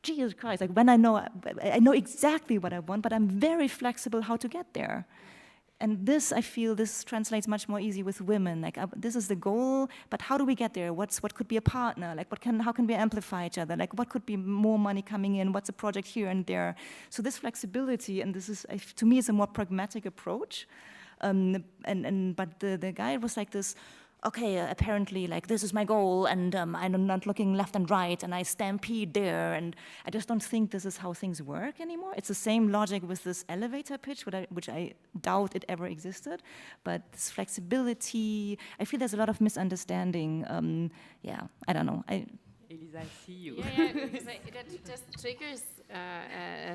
S2: Jesus Christ, like when I know exactly what I want, but I'm very flexible how to get there. And this, I feel, this translates much more easy with women. Like this is the goal, but how do we get there? What could be a partner? Like how can we amplify each other? Like what could be more money coming in? What's a project here and there? So this flexibility, and this is, to me, is a more pragmatic approach. But the guy was like this, okay, apparently, like, this is my goal, and I'm not looking left and right, and I stampede there, and I just don't think this is how things work anymore. It's the same logic with this elevator pitch, which I doubt it ever existed, but this flexibility, I feel there's a lot of misunderstanding. Yeah, I don't know.
S1: Elisa, I see you.
S4: Yeah, because that just triggers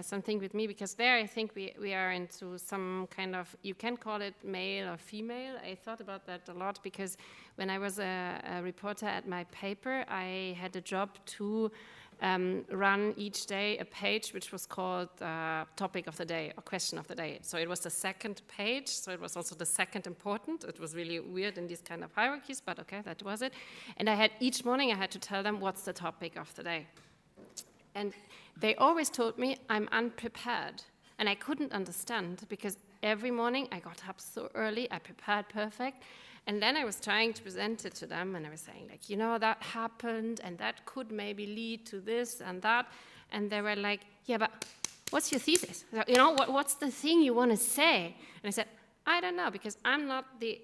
S4: something with me, because there I think we are into some kind of, you can call it male or female. I thought about that a lot, because when I was a reporter at my paper, I had a job to run each day a page which was called topic of the day or question of the day. So it was the second page, so it was also the second important. It was really weird in these kind of hierarchies, but okay, that was it. And each morning I had to tell them what's the topic of the day. And they always told me I'm unprepared. And I couldn't understand, because every morning I got up so early, I prepared perfect. And then I was trying to present it to them, and I was saying, like, that happened, and that could maybe lead to this and that. And they were like, yeah, but what's your thesis? What's the thing you want to say? And I said, I don't know, because I'm not the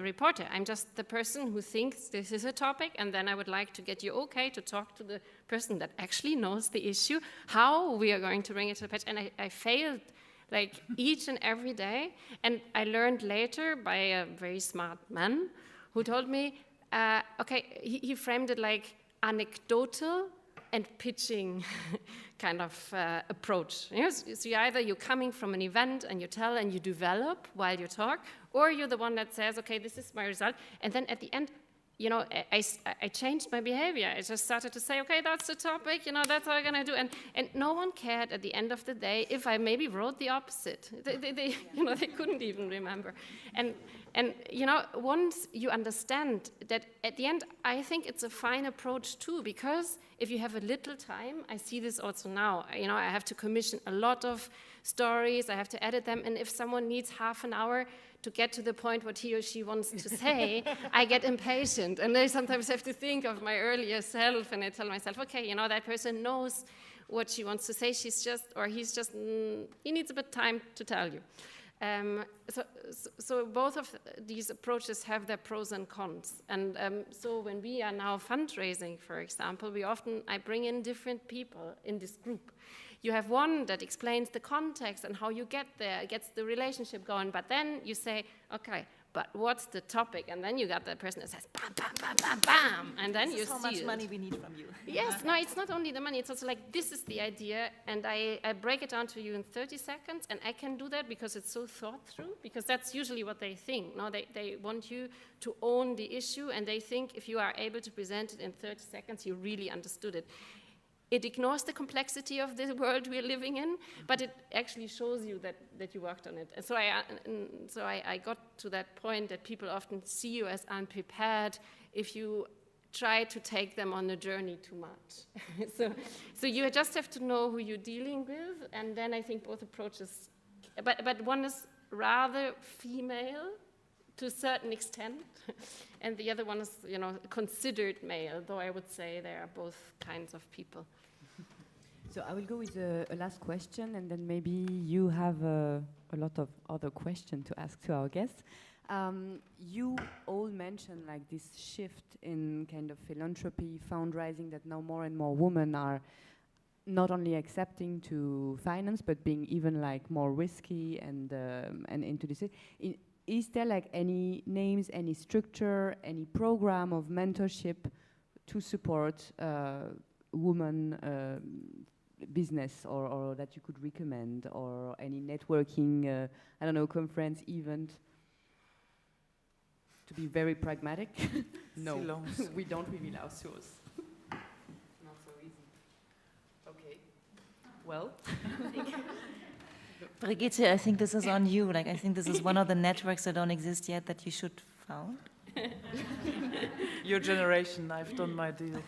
S4: reporter. I'm just the person who thinks this is a topic, and then I would like to get you okay to talk to the person that actually knows the issue, how we are going to bring it to the page. And I failed like each and every day. And I learned later by a very smart man who told me, okay, he framed it like anecdotal and pitching kind of approach. You know, so either you're coming from an event and you tell and you develop while you talk, or you're the one that says, okay, this is my result. And then at the end, you know, I changed my behavior. I just started to say, okay, that's the topic, you know, that's what I'm gonna do. And no one cared at the end of the day if I maybe wrote the opposite. They you know, they couldn't even remember. And you know, once you understand that at the end, I think it's a fine approach too, because if you have a little time, I see this also now, you know, I have to commission a lot of stories, I have to edit them, and if someone needs half an hour to get to the point what he or she wants to say, I get impatient, and I sometimes have to think of my earlier self, and I tell myself, okay, you know, that person knows what she wants to say, she's just, or he's just, he needs a bit of time to tell you. So both of these approaches have their pros and cons. And so when we are now fundraising, for example, I bring in different people in this group. You have one that explains the context and how you get there, gets the relationship going, but then you say, okay, but what's the topic? And then you got that person that says, bam, bam, bam, bam, bam, and then you see
S2: how much money we need from you.
S4: Yes, no, it's not only the money, it's also like, this is the idea, and I break it down to you in 30 seconds, and I can do that because it's so thought through, because that's usually what they think. No, they want you to own the issue, and they think if you are able to present it in 30 seconds, you really understood it. It ignores the complexity of the world we're living in, but it actually shows you that you worked on it. And so I got to that point that people often see you as unprepared if you try to take them on a journey too much. So you just have to know who you're dealing with, and then I think both approaches, but one is rather female to a certain extent, and the other one is, you know, considered male, though I would say they are both kinds of people.
S1: So I will go with a last question, and then maybe you have a lot of other questions to ask to our guests. You all mentioned like this shift in kind of philanthropy, fundraising, that now more and more women are not only accepting to finance, but being even like more risky and into this. Is there like any names, any structure, any program of mentorship to support women business, or that you could recommend, or any networking, I don't know, conference, event? To be very pragmatic, no, we don't reveal our source. Not so easy. Okay, well.
S2: Brigitte, I think this is on you. Like, I think this is one of the networks that don't exist yet that you should found.
S5: Your generation, I've done my deal.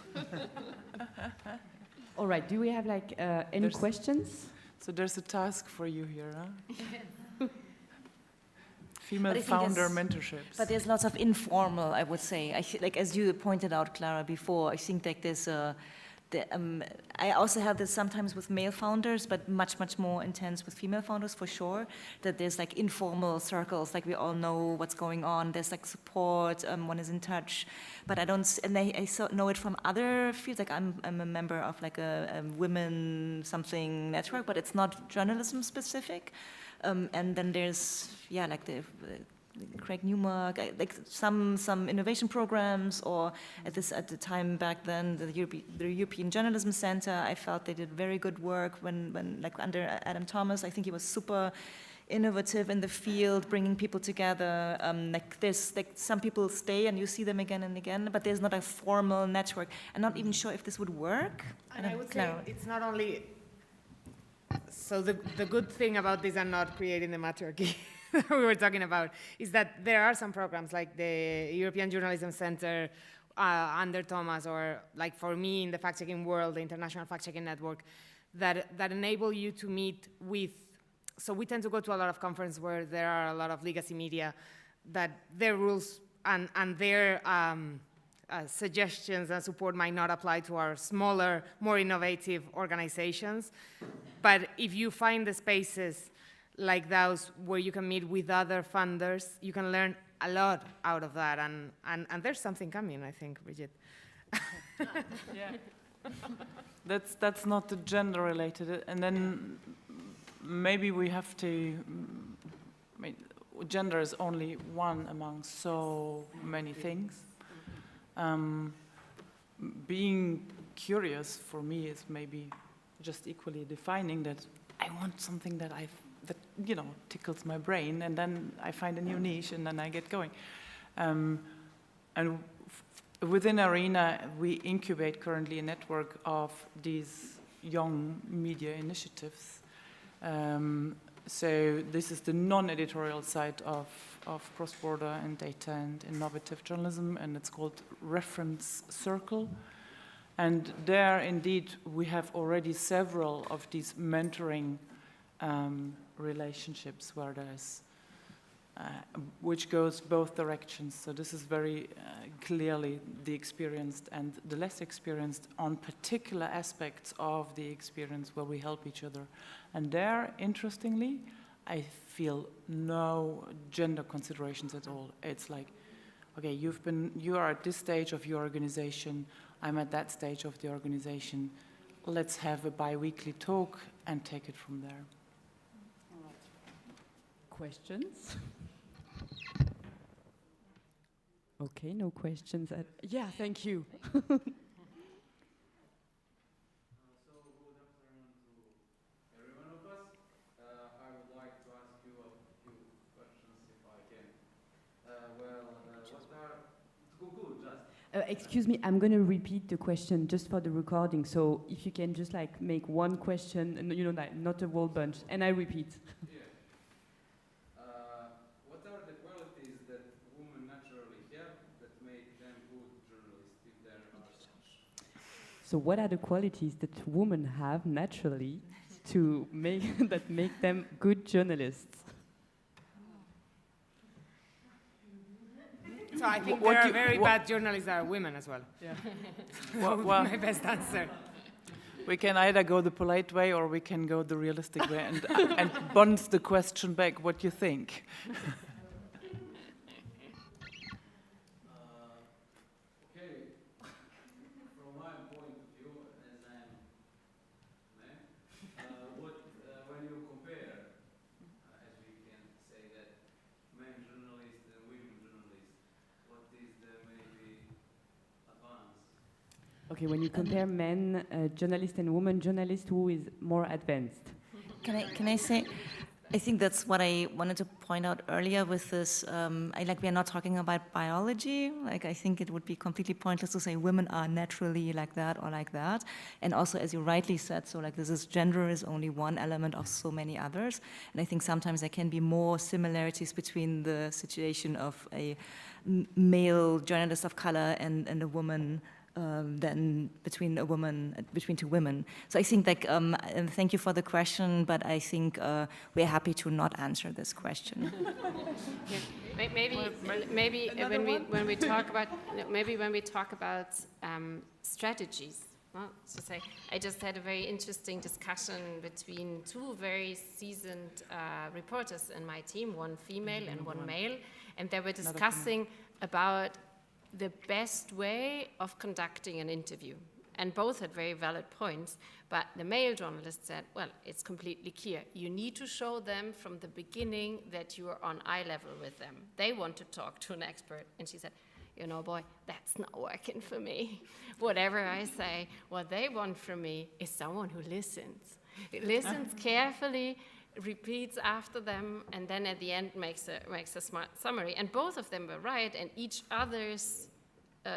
S1: All right, do we have like any questions?
S5: So there's a task for you here, huh? Female founder mentorships.
S2: But there's lots of informal, I would say. Like, as you pointed out, Clara, before, I think like there's I also have this sometimes with male founders, but much, much more intense with female founders, for sure, that there's like informal circles, like we all know what's going on, there's like support, one is in touch, but I don't, and I know it from other fields, like I'm a member of like a women something network, but it's not journalism specific, and then there's, yeah, like the Craig Newmark, like some innovation programs, or at the time back then, the European Journalism Center, I felt they did very good work when like under Adam Thomas. I think he was super innovative in the field, bringing people together. Like there's like some people stay and you see them again and again, but there's not a formal network. I'm not even sure if this would work.
S3: And I would say it's not only. So the good thing about this and not creating the matriarchy we were talking about is that there are some programs like the European Journalism Center under Thomas, or like for me in the fact-checking world, the International Fact-Checking Network, that enable you to meet with, so we tend to go to a lot of conferences where there are a lot of legacy media, that their rules and their suggestions and support might not apply to our smaller, more innovative organizations. But if you find the spaces like those where you can meet with other funders, you can learn a lot out of that, and there's something coming, I think, Brigitte.
S5: Yeah. That's not the gender related, and then maybe we have to, I mean, gender is only one among so many things. Being curious for me is maybe just equally defining that I want something that tickles my brain, and then I find a new niche, and then I get going. And within Arena, we incubate currently a network of these young media initiatives. So this is the non-editorial side of cross-border and data and innovative journalism, and it's called Reference Circle. And there, indeed, we have already several of these mentoring relationships where there's, which goes both directions. So this is very clearly the experienced and the less experienced on particular aspects of the experience where we help each other. And there, interestingly, I feel no gender considerations at all. It's like, okay, you are at this stage of your organization, I'm at that stage of the organization. Let's have a bi-weekly talk and take it from there.
S1: Questions? Okay, no questions. Yeah, thank you.
S6: So good afternoon to every one of us. I would like to ask you a few questions if I can.
S1: Excuse me, I'm going to repeat the question just for the recording. So if you can just like make one question, and not a whole bunch, and I repeat.
S6: Yeah. What are the qualities that women naturally have that make them good journalists, if there are such?
S1: So what are the qualities that women have naturally to make that make them good journalists?
S3: So I think there are very bad journalists that are women as well. Yeah. That would be my best answer.
S5: We can either go the polite way or we can go the realistic way and bounce the question back. What do you think?
S6: Okay, from my point of view, as I am man, when you compare, as we can say that men journalists and women journalists, what is the maybe advance?
S1: Okay, when you compare men journalists and women journalists, who is more advanced?
S2: Can I say, I think that's what I wanted to point out earlier with this, we are not talking about biology. Like, I think it would be completely pointless to say women are naturally like that or like that. And also, as you rightly said, so like gender is only one element of so many others. And I think sometimes there can be more similarities between the situation of a male journalist of color and a woman than between two women. So I think thank you for the question, but I think we're happy to not answer this question.
S4: Yeah. Maybe when we talk about strategies. Well, to say, I just had a very interesting discussion between two very seasoned reporters in my team, one female and one male, and they were discussing about the best way of conducting an interview. And both had very valid points, but the male journalist said, well, it's completely clear. You need to show them from the beginning that you are on eye level with them. They want to talk to an expert. And she said, boy, that's not working for me. Whatever I say, what they want from me is someone who listens. It listens carefully, repeats after them, and then at the end makes a smart summary. And both of them were right, and each other's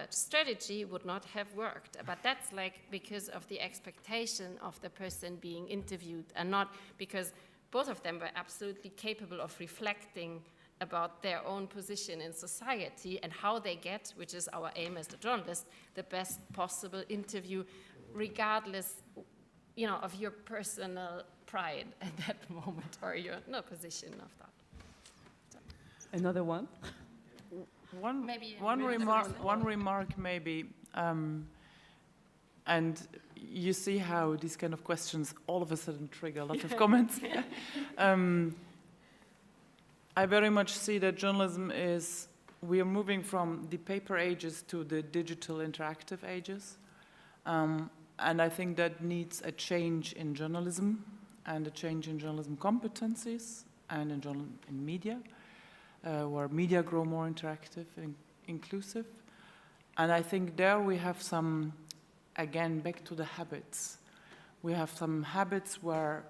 S4: strategy would not have worked. But that's because of the expectation of the person being interviewed, and not because both of them were absolutely capable of reflecting about their own position in society and how they get, which is our aim as the journalist, the best possible interview, regardless of your personal pride at that moment or your position of that. So.
S1: Another one?
S5: One remark maybe, and you see how these kind of questions all of a sudden trigger a lot of comments. I very much see that journalism we are moving from the paper ages to the digital interactive ages. And I think that needs a change in journalism and a change in journalism competencies and in media, where media grow more interactive and inclusive. And I think there we have some again, back to the habits. We have some habits where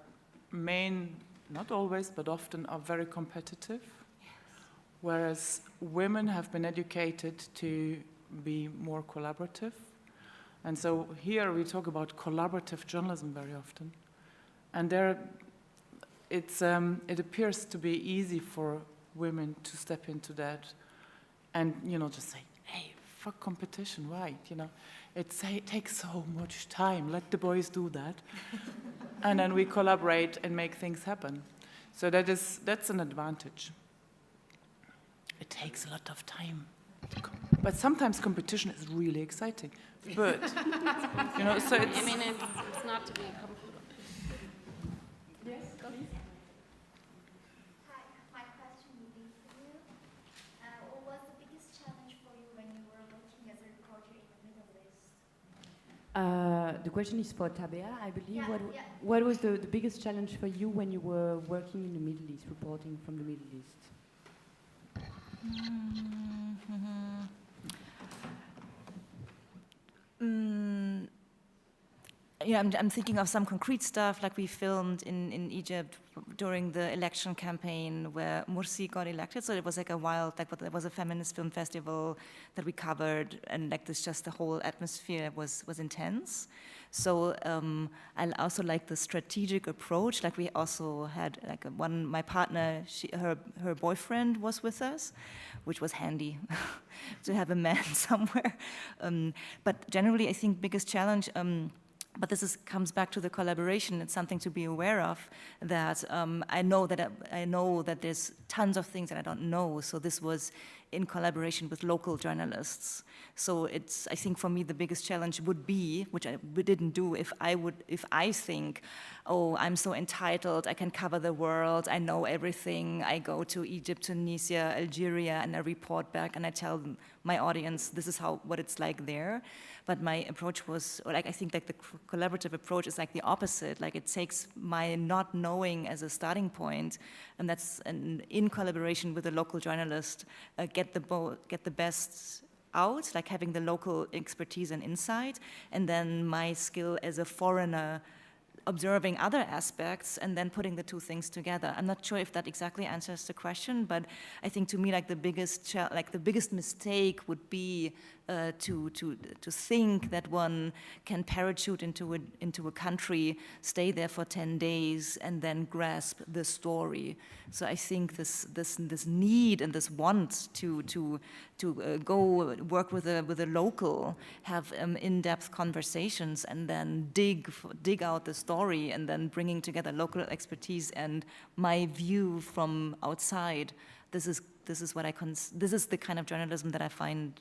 S5: men, not always, but often are very competitive, whereas women have been educated to be more collaborative. And so here we talk about collaborative journalism very often. And there, it appears to be easy for women to step into that and, just say, hey, fuck competition, right? It takes so much time. Let the boys do that. And then we collaborate and make things happen. So that's an advantage. It takes a lot of time. But sometimes competition is really exciting. But, so it's...
S4: I mean, it's not to be comfortable.
S1: Yes, please.
S7: Hi, my question would be for you. What was the biggest challenge for you when you were working as a reporter in the Middle East?
S1: The question is for Tabea, I believe.
S7: Yeah,
S1: What was the biggest challenge for you when you were working in the Middle East, reporting from the Middle East?
S2: Yeah, I'm thinking of some concrete stuff, like we filmed in Egypt during the election campaign where Morsi got elected. So it was like a wild, there was a feminist film festival that we covered, and just the whole atmosphere was intense. So I also like the strategic approach. Like we also had my partner, her boyfriend was with us, which was handy to have a man somewhere. But generally, I think biggest challenge. But this comes back to the collaboration. It's something to be aware of. That I know that there's tons of things that I don't know. So this was in collaboration with local journalists. So I think for me the biggest challenge would be, which we didn't do, if I think, oh, I'm so entitled, I can cover the world, I know everything, I go to Egypt, Tunisia, Algeria, and I report back and I tell my audience this is what it's like there. But my approach was, I think the collaborative approach is like the opposite. Like it takes my not knowing as a starting point, and that's in collaboration with a local journalist, get the best out, like having the local expertise and insight, and then my skill as a foreigner observing other aspects and then putting the two things together. I'm not sure if that exactly answers the question, but I think to me the biggest mistake would be to think that one can parachute into a country, stay there for 10 days, and then grasp the story. So I think this need and this want to go work with a local, have in-depth conversations, and then dig out the story, and then bringing together local expertise and my view from outside. This is the kind of journalism that I find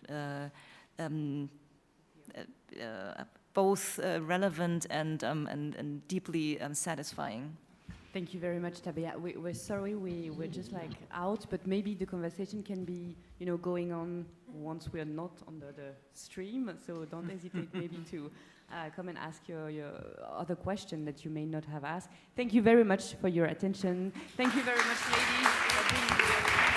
S2: both relevant and deeply satisfying.
S1: Thank you very much, Tabea. We're sorry we're just out, but maybe the conversation can be going on once we are not under the stream. So don't hesitate maybe to come and ask your other question that you may not have asked. Thank you very much for your attention. Thank you very much, ladies, for being here.